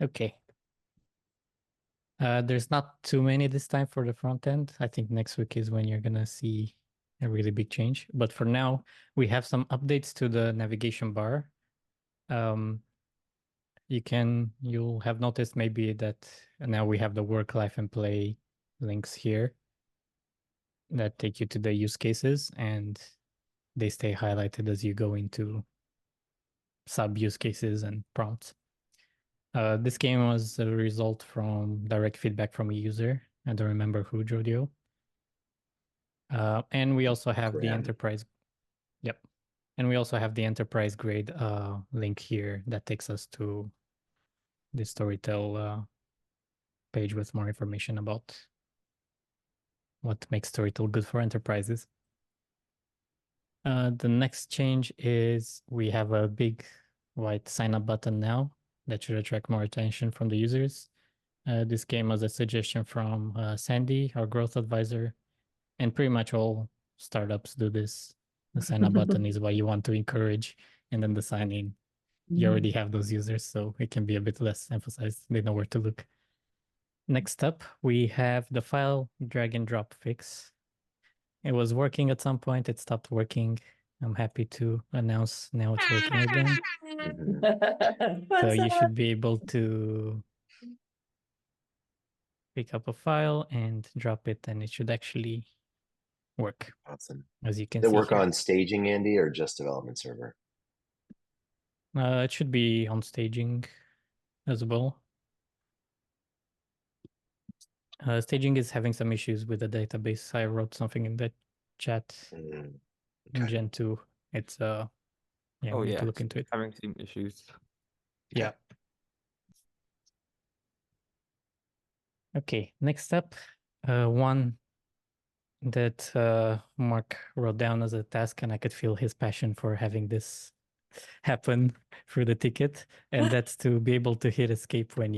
Okay. There's not too many this time for the front end. I think next week is when you're gonna see a really big change. But for now, we have some updates to the navigation bar. You'll have noticed maybe that now we have the work, life, and play links here that take you to the use cases, and they stay highlighted as you go into sub use cases and prompts. This game was a result from direct feedback from a user. I don't remember who, Jodio. And we also have the enterprise. Yep. And we also have the enterprise grade link here that takes us to the Storytell page with more information about what makes Storytell good for enterprises. The next change is we have a big white sign up button now that should attract more attention from the users. This came as a suggestion from Sandy, our growth advisor, and pretty much all startups do this. The sign up button is what you want to encourage, and then the sign in. You already have those users, so it can be a bit less emphasized. They know where to look. Next up, we have the file drag and drop fix. It was working at some point, it stopped working. I'm happy to announce now it's working again. So you should be able to pick up a file and drop it, and it should actually work. Awesome. As you can Does see it work here. on staging, Andy, or just development server? It should be on staging as well. Staging is having some issues with the database. I wrote something in the chat in Gen 2. It's yeah, we need to look into it. Having some issues. Yeah. Okay, next up, one that Mark wrote down as a task, and I could feel his passion for having this happen through the ticket, and that's to be able to hit escape when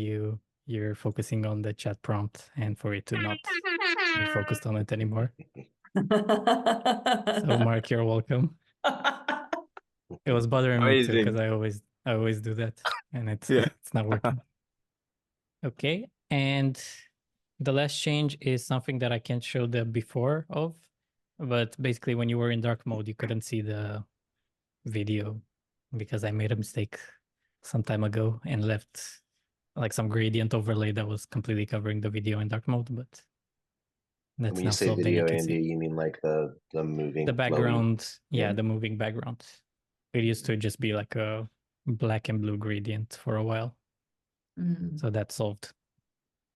you're focusing on the chat prompt and for it to not be focused on it anymore. So Mark, you're welcome. It was bothering me too because I always do that, and it's not working. Okay, and the last change is something that I can't show the before of, but basically when you were in dark mode, you couldn't see the video because I made a mistake some time ago and left like some gradient overlay that was completely covering the video in dark mode, but that's when now you say solved. video, You Andy, you mean like the moving, the background, floaty? yeah, the moving background. It used to just be like a black and blue gradient for a while. So that's solved.